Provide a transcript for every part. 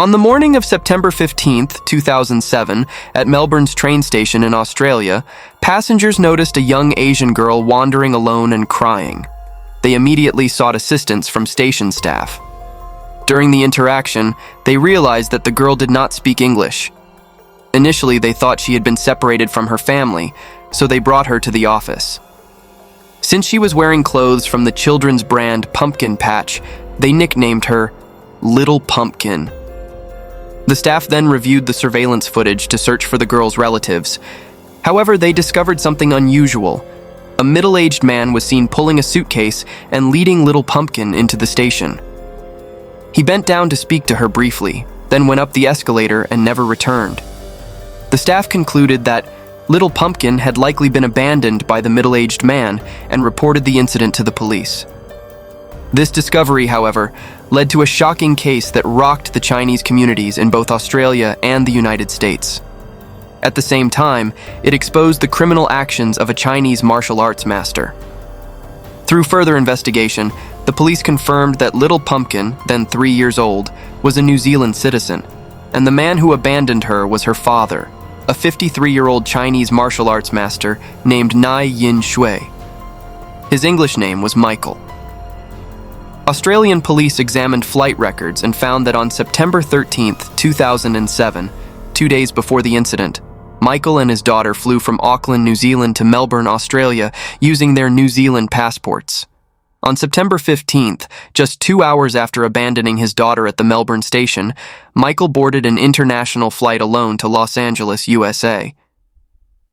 On the morning of September 15, 2007, at Melbourne's train station in Australia, passengers noticed a young Asian girl wandering alone and crying. They immediately sought assistance from station staff. During the interaction, they realized that the girl did not speak English. Initially, they thought she had been separated from her family, so they brought her to the office. Since she was wearing clothes from the children's brand Pumpkin Patch, they nicknamed her Little Pumpkin. The staff then reviewed the surveillance footage to search for the girl's relatives. However, they discovered something unusual. A middle-aged man was seen pulling a suitcase and leading Little Pumpkin into the station. He bent down to speak to her briefly, then went up the escalator and never returned. The staff concluded that Little Pumpkin had likely been abandoned by the middle-aged man and reported the incident to the police. This discovery, however, led to a shocking case that rocked the Chinese communities in both Australia and the United States. At the same time, it exposed the criminal actions of a Chinese martial arts master. Through further investigation, the police confirmed that Little Pumpkin, then 3 years old, was a New Zealand citizen, and the man who abandoned her was her father, a 53-year-old Chinese martial arts master named Nai Yin Shui. His English name was Michael. Australian police examined flight records and found that on September 13, 2007, 2 days before the incident, Michael and his daughter flew from Auckland, New Zealand to Melbourne, Australia, using their New Zealand passports. On September 15th, just 2 hours after abandoning his daughter at the Melbourne station, Michael boarded an international flight alone to Los Angeles, USA.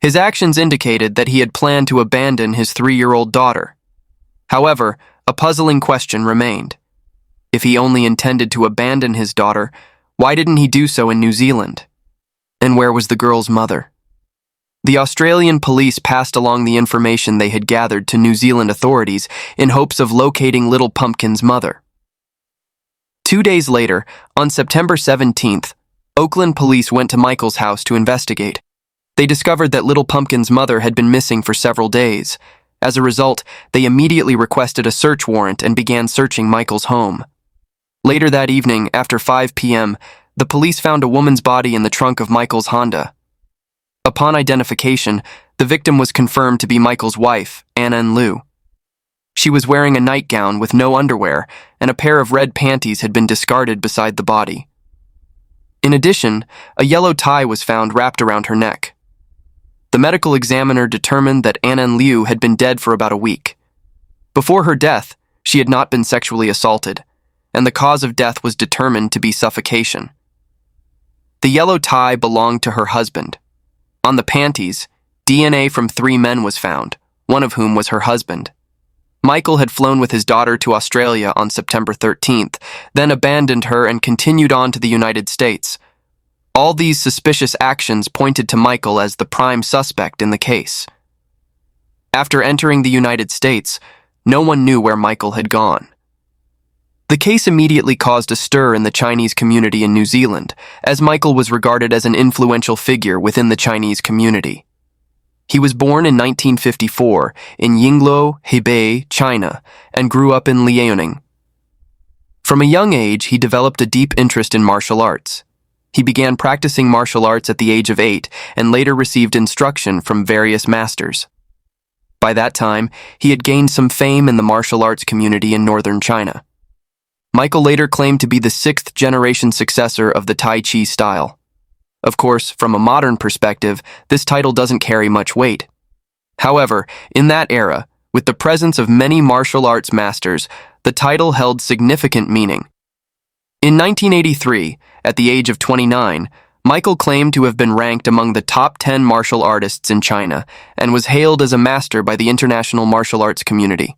His actions indicated that he had planned to abandon his 3-year-old daughter. However, a puzzling question remained. If he only intended to abandon his daughter, why didn't he do so in New Zealand? And where was the girl's mother? The Australian police passed along the information they had gathered to New Zealand authorities in hopes of locating Little Pumpkin's mother. 2 days later, on September 17th, Oakland police went to Michael's house to investigate. They discovered that Little Pumpkin's mother had been missing for several days. As a result, they immediately requested a search warrant and began searching Michael's home. Later that evening, after 5 p.m., the police found a woman's body in the trunk of Michael's Honda. Upon identification, the victim was confirmed to be Michael's wife, Anan Liu. She was wearing a nightgown with no underwear, and a pair of red panties had been discarded beside the body. In addition, a yellow tie was found wrapped around her neck. The medical examiner determined that Anan Liu had been dead for about a week. Before her death, she had not been sexually assaulted, and the cause of death was determined to be suffocation. The yellow tie belonged to her husband. On the panties, DNA from 3 men was found, one of whom was her husband. Michael had flown with his daughter to Australia on September 13th, then abandoned her and continued on to the United States. All these suspicious actions pointed to Michael as the prime suspect in the case. After entering the United States, no one knew where Michael had gone. The case immediately caused a stir in the Chinese community in New Zealand, as Michael was regarded as an influential figure within the Chinese community. He was born in 1954 in Yingluo, Hebei, China, and grew up in Liaoning. From a young age, he developed a deep interest in martial arts. He began practicing martial arts at the age of 8 and later received instruction from various masters. By that time, he had gained some fame in the martial arts community in northern China. Michael later claimed to be the 6th-generation successor of the Tai Chi style. Of course, from a modern perspective, this title doesn't carry much weight. However, in that era, with the presence of many martial arts masters, the title held significant meaning. In 1983, at the age of 29, Michael claimed to have been ranked among the top 10 martial artists in China and was hailed as a master by the international martial arts community.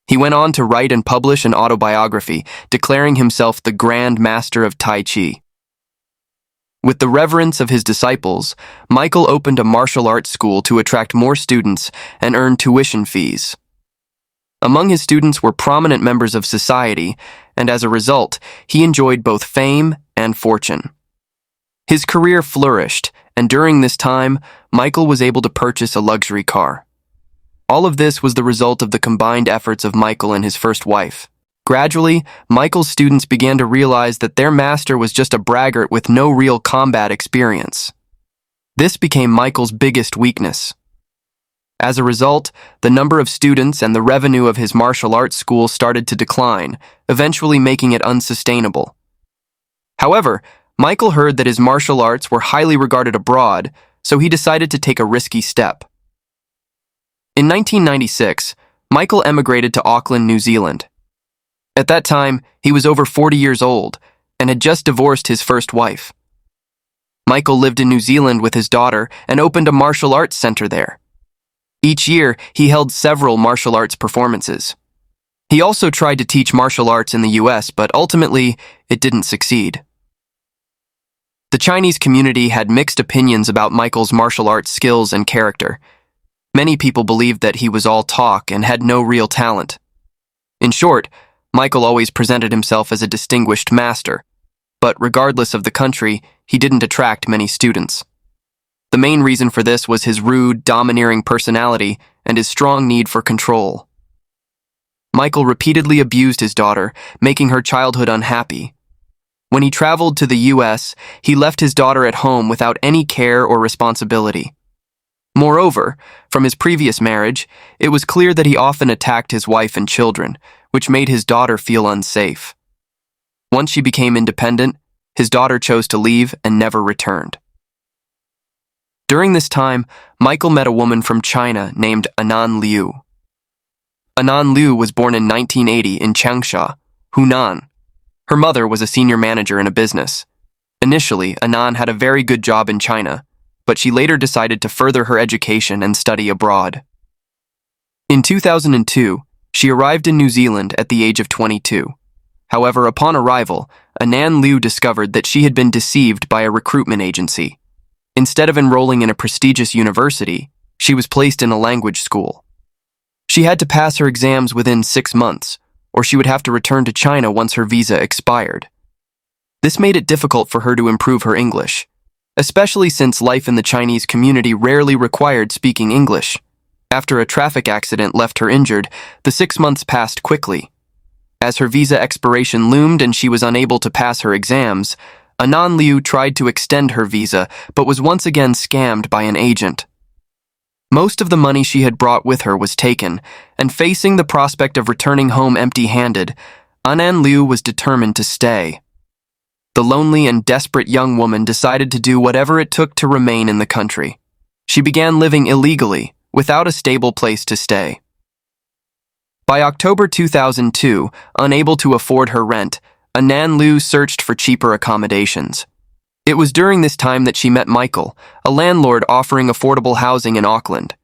He went on to write and publish an autobiography, declaring himself the Grand Master of Tai Chi. With the reverence of his disciples, Michael opened a martial arts school to attract more students and earn tuition fees. Among his students were prominent members of society, and as a result, he enjoyed both fame and fortune. His career flourished, and during this time, Michael was able to purchase a luxury car. All of this was the result of the combined efforts of Michael and his first wife. Gradually, Michael's students began to realize that their master was just a braggart with no real combat experience. This became Michael's biggest weakness. As a result, the number of students and the revenue of his martial arts school started to decline, eventually making it unsustainable. However, Michael heard that his martial arts were highly regarded abroad, so he decided to take a risky step. In 1996, Michael emigrated to Auckland, New Zealand. At that time, he was over 40 years old and had just divorced his first wife. Michael lived in New Zealand with his daughter and opened a martial arts center there. Each year, he held several martial arts performances. He also tried to teach martial arts in the US, but ultimately, it didn't succeed. The Chinese community had mixed opinions about Michael's martial arts skills and character. Many people believed that he was all talk and had no real talent. In short, Michael always presented himself as a distinguished master, but regardless of the country, he didn't attract many students. The main reason for this was his rude, domineering personality and his strong need for control. Michael repeatedly abused his daughter, making her childhood unhappy. When he traveled to the US, he left his daughter at home without any care or responsibility. Moreover, from his previous marriage, it was clear that he often attacked his wife and children, which made his daughter feel unsafe. Once she became independent, his daughter chose to leave and never returned. During this time, Michael met a woman from China named Anan Liu. Anan Liu was born in 1980 in Changsha, Hunan. Her mother was a senior manager in a business. Initially, Anan had a very good job in China, but she later decided to further her education and study abroad. In 2002, she arrived in New Zealand at the age of 22. However, upon arrival, Anan Liu discovered that she had been deceived by a recruitment agency. Instead of enrolling in a prestigious university, she was placed in a language school. She had to pass her exams within 6 months, or she would have to return to China once her visa expired. This made it difficult for her to improve her English, especially since life in the Chinese community rarely required speaking English. After a traffic accident left her injured, the 6 months passed quickly. As her visa expiration loomed and she was unable to pass her exams, Anan Liu tried to extend her visa, but was once again scammed by an agent. Most of the money she had brought with her was taken, and facing the prospect of returning home empty-handed, Anan Liu was determined to stay. The lonely and desperate young woman decided to do whatever it took to remain in the country. She began living illegally, without a stable place to stay. By October 2002, unable to afford her rent, Anan Liu searched for cheaper accommodations. It was during this time that she met Michael, a landlord offering affordable housing in Auckland.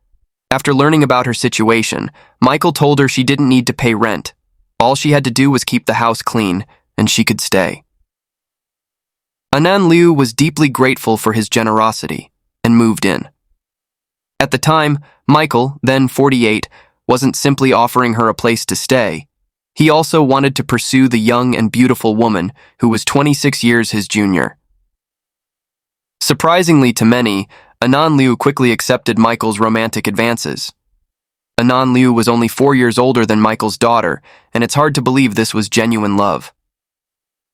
After learning about her situation, Michael told her she didn't need to pay rent. All she had to do was keep the house clean, and she could stay. Anan Liu was deeply grateful for his generosity and moved in. At the time, Michael, then 48, wasn't simply offering her a place to stay. He also wanted to pursue the young and beautiful woman who was 26 years his junior. Surprisingly to many, Anan Liu quickly accepted Michael's romantic advances. Anan Liu was only 4 years older than Michael's daughter, and it's hard to believe this was genuine love.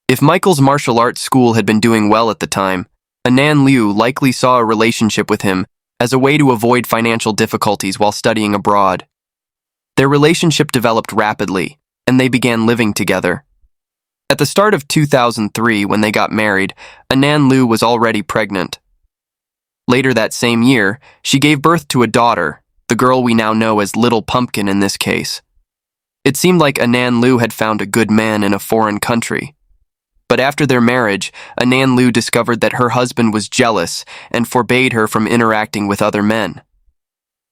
If Michael's martial arts school had been doing well at the time, Anan Liu likely saw a relationship with him as a way to avoid financial difficulties while studying abroad. Their relationship developed rapidly, and they began living together. At the start of 2003, when they got married, Anan Liu was already pregnant. Later that same year, she gave birth to a daughter, the girl we now know as Little Pumpkin in this case. It seemed like Anan Liu had found a good man in a foreign country. But after their marriage, Anan Liu discovered that her husband was jealous and forbade her from interacting with other men.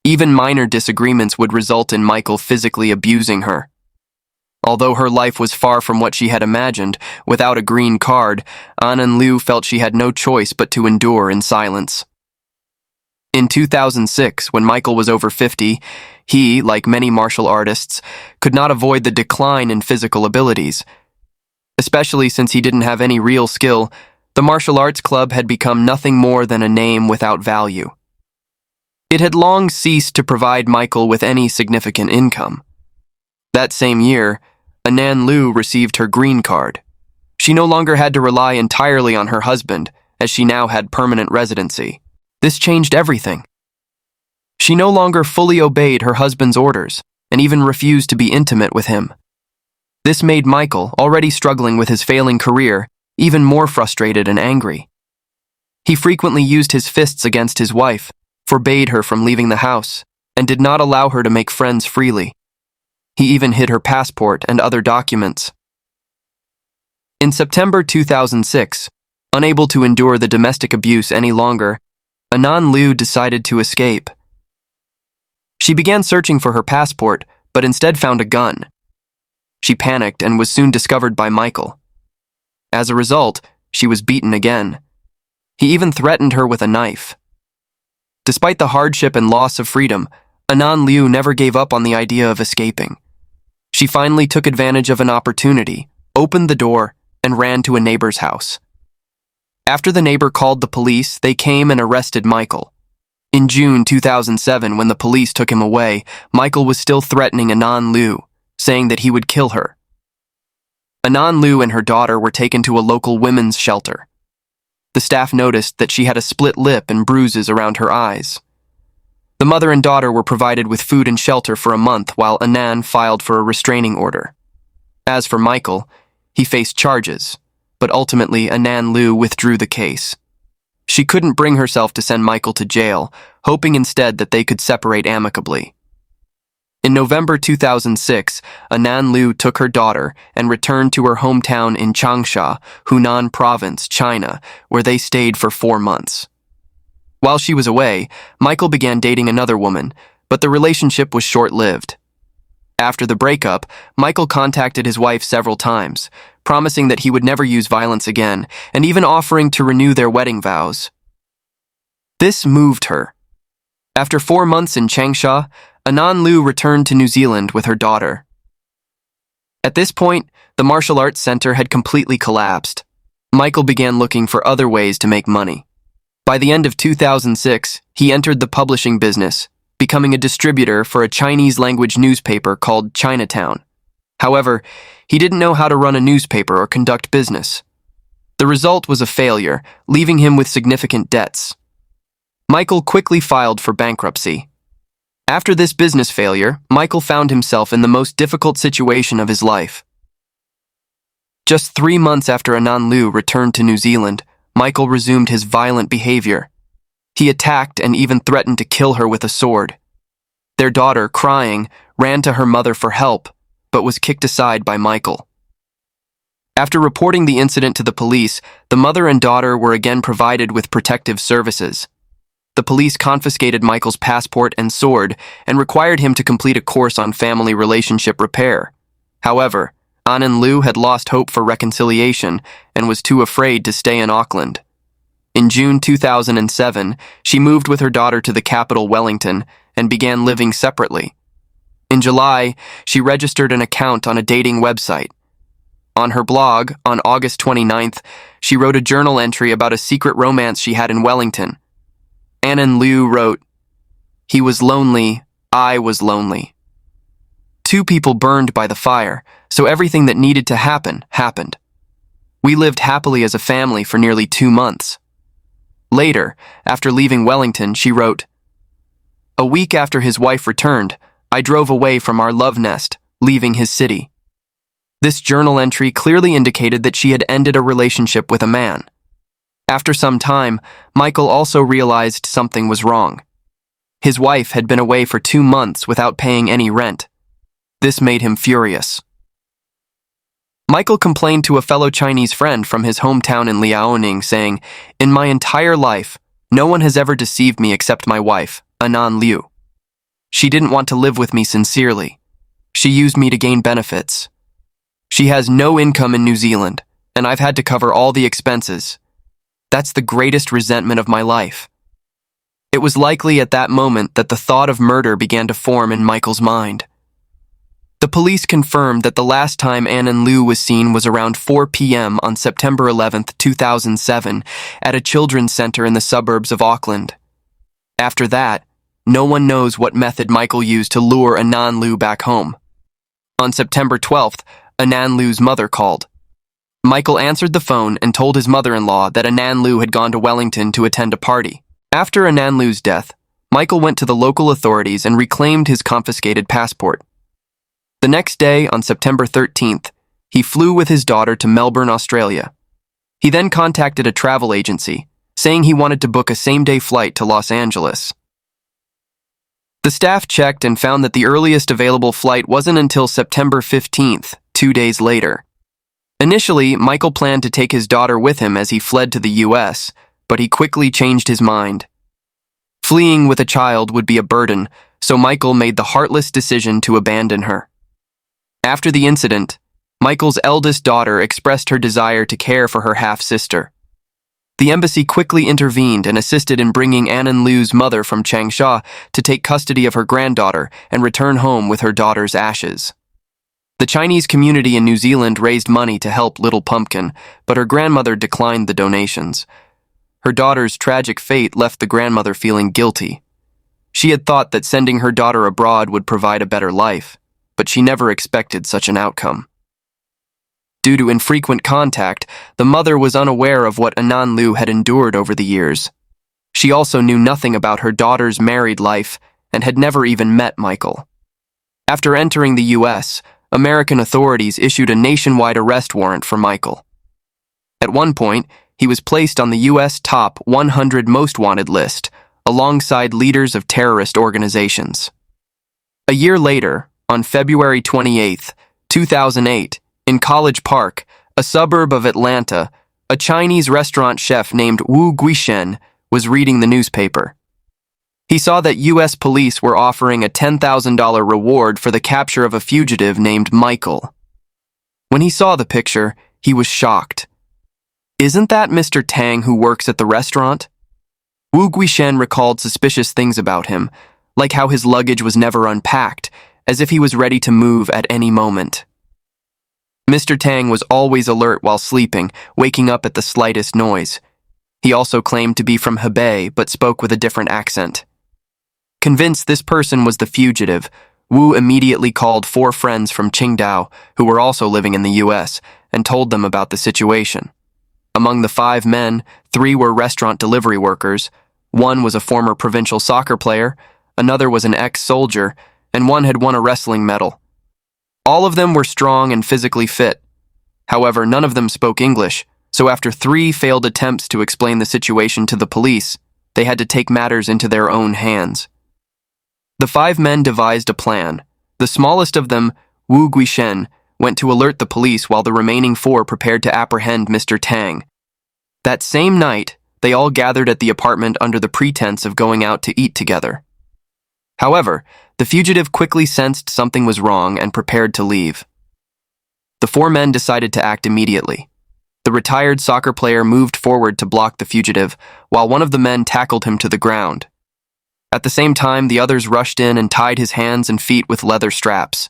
Even minor disagreements would result in Michael physically abusing her. Although her life was far from what she had imagined, without a green card, Anan Liu felt she had no choice but to endure in silence. In 2006, when Michael was over 50, he, like many martial artists, could not avoid the decline in physical abilities. Especially since he didn't have any real skill, the martial arts club had become nothing more than a name without value. It had long ceased to provide Michael with any significant income. That same year, Anan Liu received her green card. She no longer had to rely entirely on her husband, as she now had permanent residency. This changed everything. She no longer fully obeyed her husband's orders, and even refused to be intimate with him. This made Michael, already struggling with his failing career, even more frustrated and angry. He frequently used his fists against his wife, forbade her from leaving the house, and did not allow her to make friends freely. He even hid her passport and other documents. In September 2006, unable to endure the domestic abuse any longer, Anan Liu decided to escape. She began searching for her passport, but instead found a gun. She panicked and was soon discovered by Michael. As a result, she was beaten again. He even threatened her with a knife. Despite the hardship and loss of freedom, Anan Liu never gave up on the idea of escaping. She finally took advantage of an opportunity, opened the door, and ran to a neighbor's house. After the neighbor called the police, they came and arrested Michael. In June 2007, when the police took him away, Michael was still threatening Anan Liu, saying that he would kill her. Anan Liu and her daughter were taken to a local women's shelter. The staff noticed that she had a split lip and bruises around her eyes. The mother and daughter were provided with food and shelter for a month while Anan filed for a restraining order. As for Michael, he faced charges, but ultimately Anan Liu withdrew the case. She couldn't bring herself to send Michael to jail, hoping instead that they could separate amicably. In November 2006, Anan Liu took her daughter and returned to her hometown in Changsha, Hunan Province, China, where they stayed for 4 months. While she was away, Michael began dating another woman, but the relationship was short-lived. After the breakup, Michael contacted his wife several times, promising that he would never use violence again, and even offering to renew their wedding vows. This moved her. After 4 months in Changsha, Anan Liu returned to New Zealand with her daughter. At this point, the martial arts center had completely collapsed. Michael began looking for other ways to make money. By the end of 2006, he entered the publishing business, becoming a distributor for a Chinese-language newspaper called Chinatown. However, he didn't know how to run a newspaper or conduct business. The result was a failure, leaving him with significant debts. Michael quickly filed for bankruptcy. After this business failure, Michael found himself in the most difficult situation of his life. Just 3 months after Anan Liu returned to New Zealand, Michael resumed his violent behavior. He attacked and even threatened to kill her with a sword. Their daughter, crying, ran to her mother for help, but was kicked aside by Michael. After reporting the incident to the police, the mother and daughter were again provided with protective services. The police confiscated Michael's passport and sword and required him to complete a course on family relationship repair. However, Anan Liu had lost hope for reconciliation and was too afraid to stay in Auckland. In June 2007, she moved with her daughter to the capital, Wellington, and began living separately. In July, she registered an account on a dating website. On her blog, on August 29th, she wrote a journal entry about a secret romance she had in Wellington. Anan Liu wrote, "He was lonely, I was lonely." 2 people burned by the fire, so everything that needed to happen, happened. We lived happily as a family for nearly 2 months. Later, after leaving Wellington, she wrote, "A week after his wife returned, I drove away from our love nest, leaving his city." This journal entry clearly indicated that she had ended a relationship with a man. After some time, Michael also realized something was wrong. His wife had been away for 2 months without paying any rent. This made him furious. Michael complained to a fellow Chinese friend from his hometown in Liaoning, saying, "In my entire life, no one has ever deceived me except my wife, Anan Liu. She didn't want to live with me sincerely. She used me to gain benefits. She has no income in New Zealand, and I've had to cover all the expenses. That's the greatest resentment of my life." It was likely at that moment that the thought of murder began to form in Michael's mind. The police confirmed that the last time Anan Liu was seen was around 4 p.m. on September 11th, 2007, at a children's center in the suburbs of Auckland. After that, no one knows what method Michael used to lure Anan Liu back home. On September 12th, Anan Liu's mother called. Michael answered the phone and told his mother-in-law that Anan Liu had gone to Wellington to attend a party. After Anan Liu's death, Michael went to the local authorities and reclaimed his confiscated passport. The next day, on September 13th, he flew with his daughter to Melbourne, Australia. He then contacted a travel agency, saying he wanted to book a same-day flight to Los Angeles. The staff checked and found that the earliest available flight wasn't until September 15th, 2 days later. Initially, Michael planned to take his daughter with him as he fled to the US, but he quickly changed his mind. Fleeing with a child would be a burden, so Michael made the heartless decision to abandon her. After the incident, Michael's eldest daughter expressed her desire to care for her half-sister. The embassy quickly intervened and assisted in bringing Anan Liu's mother from Changsha to take custody of her granddaughter and return home with her daughter's ashes. The Chinese community in New Zealand raised money to help Little Pumpkin, but her grandmother declined the donations. Her daughter's tragic fate left the grandmother feeling guilty. She had thought that sending her daughter abroad would provide a better life, but she never expected such an outcome. Due to infrequent contact, the mother was unaware of what Anan Liu had endured over the years. She also knew nothing about her daughter's married life and had never even met Michael. After entering the US, American authorities issued a nationwide arrest warrant for Michael. At one point, he was placed on the US top 100 most wanted list, alongside leaders of terrorist organizations. A year later, on February 28, 2008, in College Park, a suburb of Atlanta, a Chinese restaurant chef named Wu Guishen was reading the newspaper. He saw that U.S. police were offering a $10,000 reward for the capture of a fugitive named Michael. When he saw the picture, he was shocked. "Isn't that Mr. Tang who works at the restaurant?" Wu Guishen recalled suspicious things about him, like how his luggage was never unpacked, as if he was ready to move at any moment. Mr. Tang was always alert while sleeping, waking up at the slightest noise. He also claimed to be from Hebei, but spoke with a different accent. Convinced this person was the fugitive, Wu immediately called 4 friends from Qingdao, who were also living in the US, and told them about the situation. Among the 5 men, 3 were restaurant delivery workers, 1 was a former provincial soccer player, another was an ex-soldier, and 1 had won a wrestling medal. All of them were strong and physically fit. However, none of them spoke English, so after 3 failed attempts to explain the situation to the police, they had to take matters into their own hands. The 5 men devised a plan. The smallest of them, Wu Guishen, went to alert the police while the remaining 4 prepared to apprehend Mr. Tang. That same night, they all gathered at the apartment under the pretense of going out to eat together. However, the fugitive quickly sensed something was wrong and prepared to leave. The 4 men decided to act immediately. The retired soccer player moved forward to block the fugitive, while one of the men tackled him to the ground. At the same time, the others rushed in and tied his hands and feet with leather straps.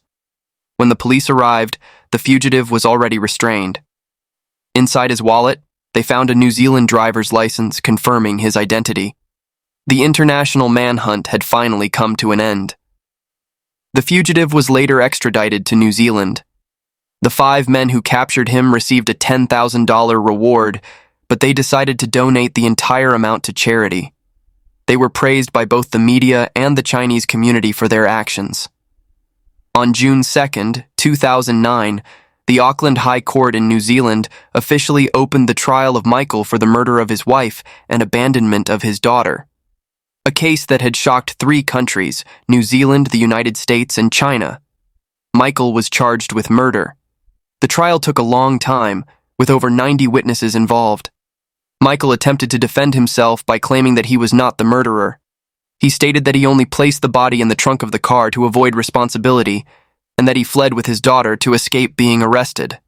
When the police arrived, the fugitive was already restrained. Inside his wallet, they found a New Zealand driver's license confirming his identity. The international manhunt had finally come to an end. The fugitive was later extradited to New Zealand. The 5 men who captured him received a $10,000 reward, but they decided to donate the entire amount to charity. They were praised by both the media and the Chinese community for their actions. On June 2, 2009, the Auckland High Court in New Zealand officially opened the trial of Michael for the murder of his wife and abandonment of his daughter. A case that had shocked 3 countries, New Zealand, the United States, and China. Michael was charged with murder. The trial took a long time, with over 90 witnesses involved. Michael attempted to defend himself by claiming that he was not the murderer. He stated that he only placed the body in the trunk of the car to avoid responsibility, and that he fled with his daughter to escape being arrested.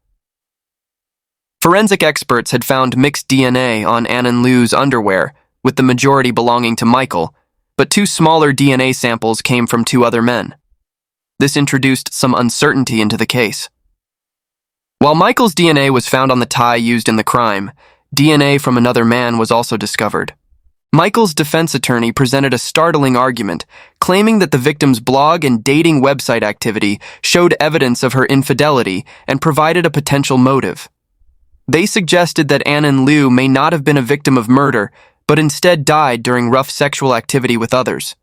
Forensic experts had found mixed DNA on Anan Liu's underwear, with the majority belonging to Michael, but 2 smaller DNA samples came from 2 other men. This introduced some uncertainty into the case. While Michael's DNA was found on the tie used in the crime, DNA from another man was also discovered. Michael's defense attorney presented a startling argument, claiming that the victim's blog and dating website activity showed evidence of her infidelity and provided a potential motive. They suggested that Anan Liu may not have been a victim of murder, but instead died during rough sexual activity with others.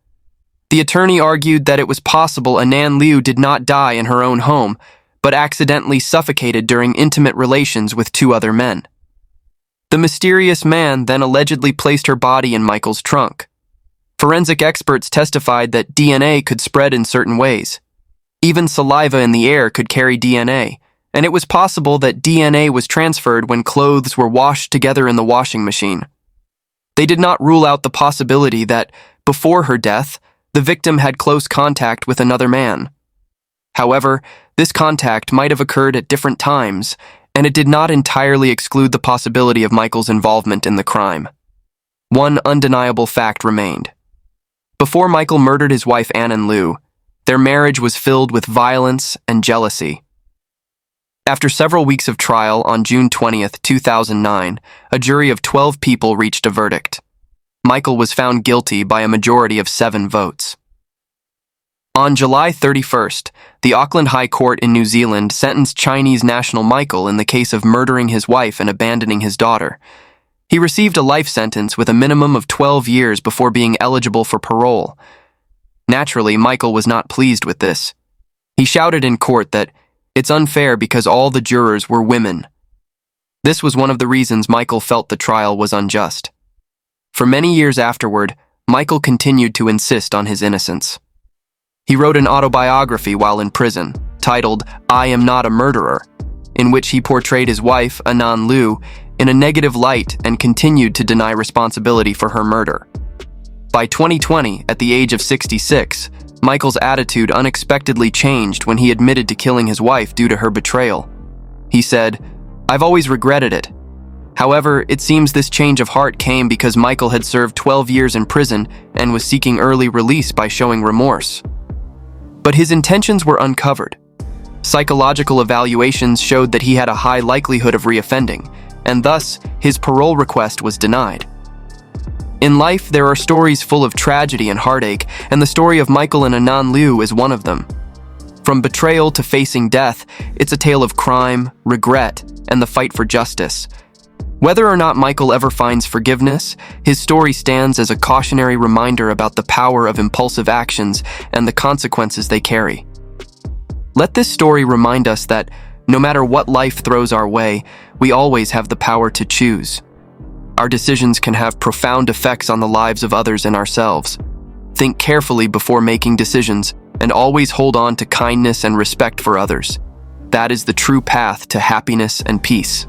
The attorney argued that it was possible Anan Liu did not die in her own home, but accidentally suffocated during intimate relations with two other men. The mysterious man then allegedly placed her body in Michael's trunk. Forensic experts testified that DNA could spread in certain ways. Even saliva in the air could carry DNA, and it was possible that DNA was transferred when clothes were washed together in the washing machine. They did not rule out the possibility that, before her death, the victim had close contact with another man. However, this contact might have occurred at different times, and it did not entirely exclude the possibility of Michael's involvement in the crime. One undeniable fact remained. Before Michael murdered his wife Anan Liu, their marriage was filled with violence and jealousy. After several weeks of trial on June 20th, 2009, a jury of 12 people reached a verdict. Michael was found guilty by a majority of 7 votes. On July 31st, the Auckland High Court in New Zealand sentenced Chinese national Michael in the case of murdering his wife and abandoning his daughter. He received a life sentence with a minimum of 12 years before being eligible for parole. Naturally, Michael was not pleased with this. He shouted in court that it's unfair because all the jurors were women. This was one of the reasons Michael felt the trial was unjust. For many years afterward, Michael continued to insist on his innocence. He wrote an autobiography while in prison, titled I Am Not a Murderer, in which he portrayed his wife, Anan Liu, in a negative light and continued to deny responsibility for her murder. By 2020, at the age of 66, Michael's attitude unexpectedly changed when he admitted to killing his wife due to her betrayal. He said, "I've always regretted it." However, it seems this change of heart came because Michael had served 12 years in prison and was seeking early release by showing remorse. But his intentions were uncovered. Psychological evaluations showed that he had a high likelihood of reoffending, and thus, his parole request was denied. In life, there are stories full of tragedy and heartache, and the story of Michael and Anan Liu is one of them. From betrayal to facing death, it's a tale of crime, regret, and the fight for justice. Whether or not Michael ever finds forgiveness, his story stands as a cautionary reminder about the power of impulsive actions and the consequences they carry. Let this story remind us that, no matter what life throws our way, we always have the power to choose. Our decisions can have profound effects on the lives of others and ourselves. Think carefully before making decisions, and always hold on to kindness and respect for others. That is the true path to happiness and peace.